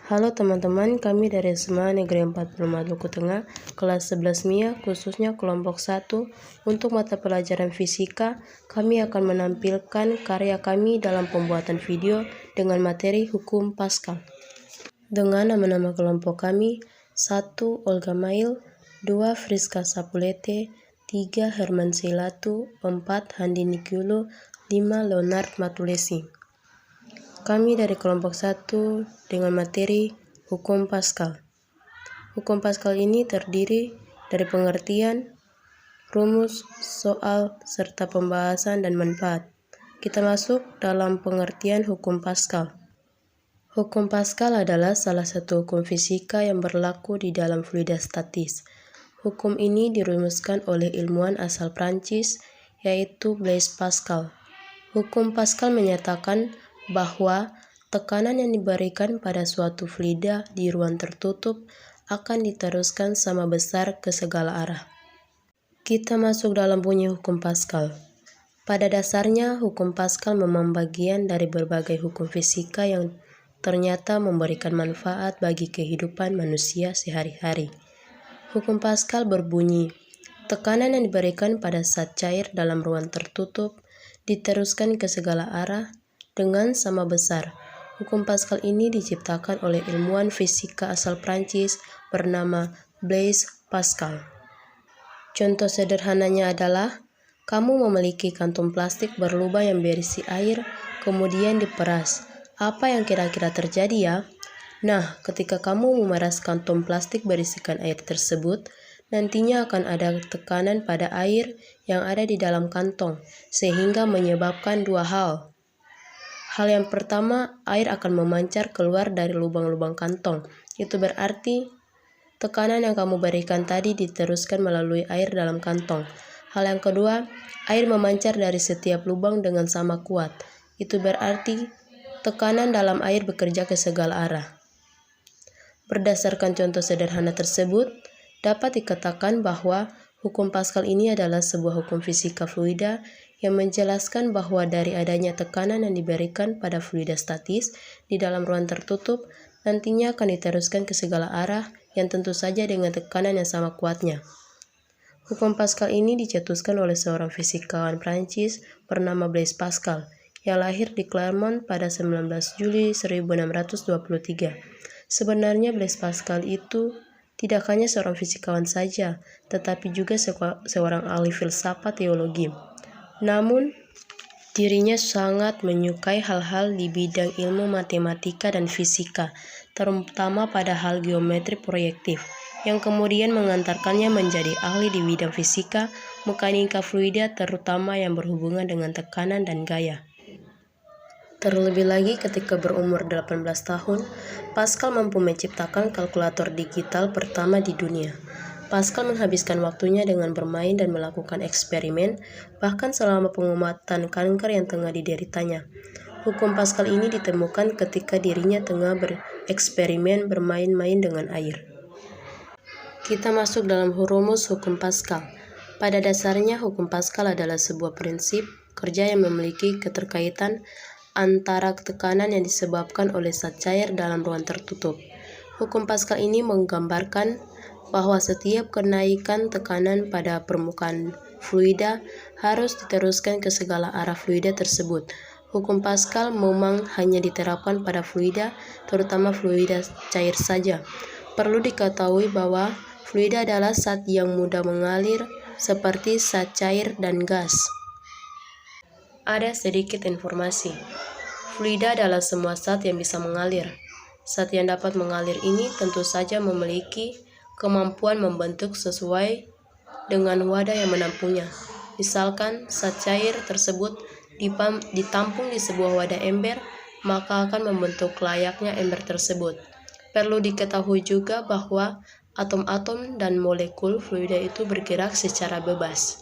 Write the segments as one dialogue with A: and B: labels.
A: Halo teman-teman, kami dari SMA Negeri 4 Maluku Tengah, kelas 11 MIA, khususnya kelompok 1. Untuk mata pelajaran fisika, kami akan menampilkan karya kami dalam pembuatan video dengan materi hukum Pascal. Dengan nama-nama kelompok kami: 1. Olga Mail, 2. Friska Sapulete, 3. Herman Silatu, 4. Handi Nikyulu, 5. Leonard Matulesi. Kami dari kelompok 1 dengan materi hukum Pascal. Hukum Pascal ini terdiri dari pengertian, rumus, soal, serta pembahasan dan manfaat. Kita masuk dalam pengertian hukum Pascal. Hukum Pascal adalah salah satu hukum fisika yang berlaku di dalam fluida statis. Hukum ini dirumuskan oleh ilmuwan asal Prancis, yaitu Blaise Pascal. Hukum Pascal menyatakan bahwa tekanan yang diberikan pada suatu fluida di ruang tertutup akan diteruskan sama besar ke segala arah. Kita masuk dalam bunyi hukum Pascal. Pada dasarnya, hukum Pascal memang bagian dari berbagai hukum fisika yang ternyata memberikan manfaat bagi kehidupan manusia sehari-hari. Hukum Pascal berbunyi, tekanan yang diberikan pada zat cair dalam ruang tertutup diteruskan ke segala arah dengan sama besar. Hukum Pascal ini diciptakan oleh ilmuwan fisika asal Prancis bernama Blaise Pascal. Contoh sederhananya adalah, kamu memiliki kantong plastik berlubang yang berisi air, kemudian diperas. Apa yang kira-kira terjadi ya? Nah, ketika kamu memeras kantong plastik berisikan air tersebut, nantinya akan ada tekanan pada air yang ada di dalam kantong, sehingga menyebabkan dua hal. Hal yang pertama, air akan memancar keluar dari lubang-lubang kantong. Itu berarti tekanan yang kamu berikan tadi diteruskan melalui air dalam kantong. Hal yang kedua, air memancar dari setiap lubang dengan sama kuat. Itu berarti tekanan dalam air bekerja ke segala arah. Berdasarkan contoh sederhana tersebut, dapat dikatakan bahwa hukum Pascal ini adalah sebuah hukum fisika fluida yang menjelaskan bahwa dari adanya tekanan yang diberikan pada fluida statis di dalam ruang tertutup, nantinya akan diteruskan ke segala arah yang tentu saja dengan tekanan yang sama kuatnya. Hukum Pascal ini dicetuskan oleh seorang fisikawan Prancis bernama Blaise Pascal, yang lahir di Clermont pada 19 Juli 1623. Sebenarnya Blaise Pascal itu tidak hanya seorang fisikawan saja, tetapi juga seorang ahli filsafat teologi. Namun, dirinya sangat menyukai hal-hal di bidang ilmu matematika dan fisika, terutama pada hal geometri proyektif, yang kemudian mengantarkannya menjadi ahli di bidang fisika, mekanika fluida, terutama yang berhubungan dengan tekanan dan gaya. Terlebih lagi ketika berumur 18 tahun, Pascal mampu menciptakan kalkulator digital pertama di dunia. Pascal menghabiskan waktunya dengan bermain dan melakukan eksperimen, bahkan selama pengobatan kanker yang tengah dideritanya. Hukum Pascal ini ditemukan ketika dirinya tengah bereksperimen bermain-main dengan air. Kita masuk dalam rumus hukum Pascal. Pada dasarnya, hukum Pascal adalah sebuah prinsip kerja yang memiliki keterkaitan antara tekanan yang disebabkan oleh zat cair dalam ruang tertutup. Hukum Pascal ini menggambarkan bahwa setiap kenaikan tekanan pada permukaan fluida harus diteruskan ke segala arah fluida tersebut. Hukum Pascal memang hanya diterapkan pada fluida, terutama fluida cair saja. Perlu diketahui bahwa fluida adalah zat yang mudah mengalir, seperti zat cair dan gas. Ada sedikit informasi. Fluida adalah semua zat yang bisa mengalir. Zat yang dapat mengalir ini tentu saja memiliki kemampuan membentuk sesuai dengan wadah yang menampungnya. Misalkan zat cair tersebut ditampung di sebuah wadah ember, maka akan membentuk layaknya ember tersebut. Perlu diketahui juga bahwa atom-atom dan molekul fluida itu bergerak secara bebas.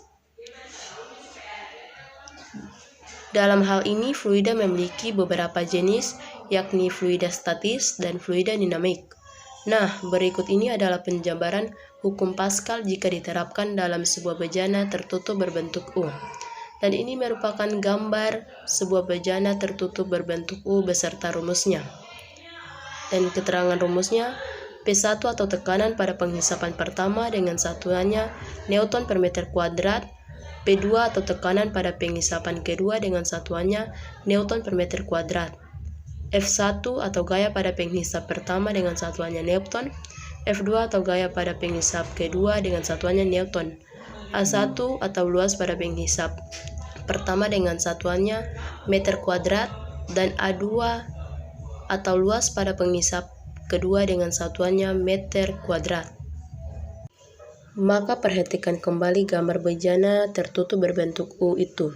A: Dalam hal ini, fluida memiliki beberapa jenis, yakni fluida statis dan fluida dinamik. Nah, berikut ini adalah penjabaran hukum Pascal jika diterapkan dalam sebuah bejana tertutup berbentuk U. Dan ini merupakan gambar sebuah bejana tertutup berbentuk U beserta rumusnya. dan keterangan rumusnya. P1 atau tekanan pada penghisapan pertama dengan satuannya Newton per meter kuadrat. P2 atau tekanan pada penghisapan kedua dengan satuannya Newton per meter kuadrat. F1 atau gaya pada penghisap pertama dengan satuannya Newton. F2 atau gaya pada penghisap kedua dengan satuannya Newton. A1 atau luas pada penghisap pertama dengan satuannya meter kuadrat, dan A2 atau luas pada penghisap kedua dengan satuannya meter kuadrat. Maka perhatikan kembali gambar bejana tertutup berbentuk U itu.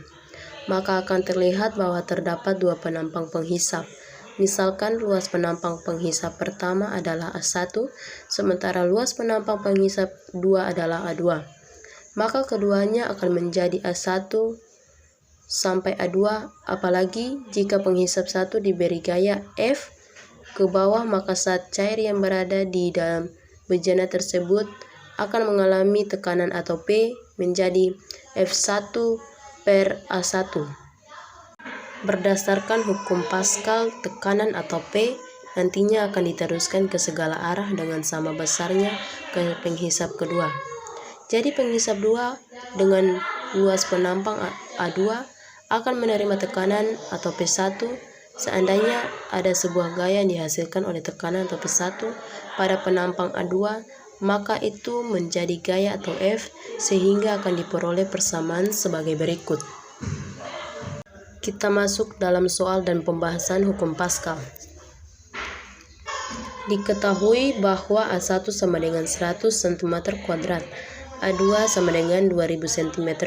A: Maka akan terlihat bahwa terdapat dua penampang penghisap. Misalkan luas penampang penghisap pertama adalah A1, sementara luas penampang penghisap 2 adalah A2. Maka keduanya akan menjadi A1 sampai A2, apalagi jika penghisap 1 diberi gaya F ke bawah, maka saat cair yang berada di dalam bejana tersebut akan mengalami tekanan atau P menjadi F1 per A1. Berdasarkan hukum Pascal, tekanan atau P nantinya akan diteruskan ke segala arah dengan sama besarnya ke penghisap kedua. Jadi penghisap 2 dengan luas penampang A2 akan menerima tekanan atau P1 seandainya ada sebuah gaya yang dihasilkan oleh tekanan atau P1 pada penampang A2, maka itu menjadi gaya atau F, sehingga akan diperoleh persamaan sebagai berikut. Kita masuk dalam soal dan pembahasan hukum Pascal. Diketahui bahwa A1 sama dengan 100 cm², A2 sama dengan 2000 cm²,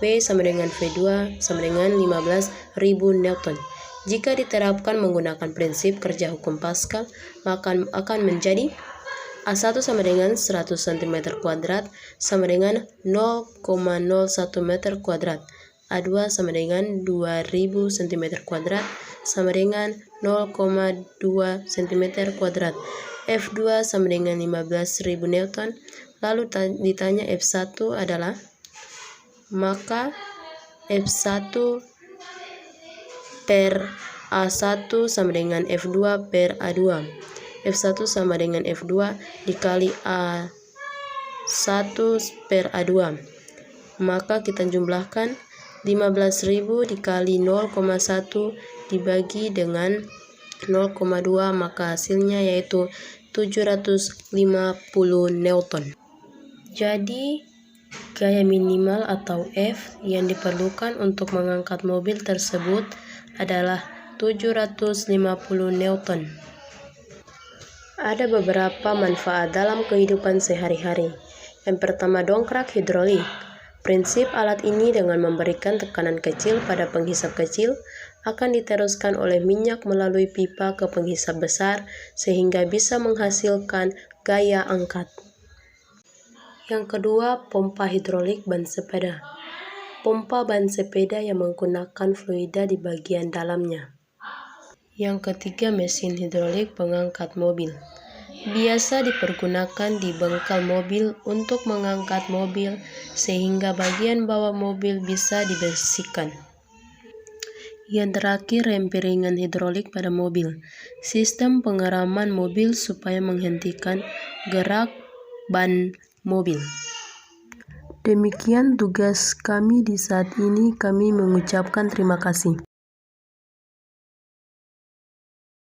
A: P sama dengan V2 sama dengan 15.000 Newton. Jika diterapkan menggunakan prinsip kerja hukum Pascal, maka akan menjadi A1 sama dengan 100 cm² sama dengan 0,01 meter kuadrat. A2 sama dengan 2000 cm² sama dengan 0,2 cm². F2 sama dengan 15.000 Newton. Lalu ditanya F1 adalah, maka F1 per A1 sama dengan F2 per A2. F1 sama dengan F2 dikali A1 per A2. Maka kita jumlahkan 15.000 dikali 0,1 dibagi dengan 0,2, maka hasilnya yaitu 750 Newton. Jadi gaya minimal atau F yang diperlukan untuk mengangkat mobil tersebut adalah 750 Newton. Ada beberapa manfaat dalam kehidupan sehari-hari. Yang pertama, dongkrak hidrolik. Prinsip alat ini dengan memberikan tekanan kecil pada penghisap kecil akan diteruskan oleh minyak melalui pipa ke penghisap besar sehingga bisa menghasilkan gaya angkat. Yang kedua, pompa hidrolik ban sepeda. Pompa ban sepeda yang menggunakan fluida di bagian dalamnya. Yang ketiga, mesin hidrolik pengangkat mobil. Biasa dipergunakan di bengkel mobil untuk mengangkat mobil sehingga bagian bawah mobil bisa dibersihkan. Yang terakhir, rem piringan hidrolik pada mobil. Sistem pengeraman mobil supaya menghentikan gerak ban mobil. Demikian tugas kami di saat ini. Kami mengucapkan terima kasih.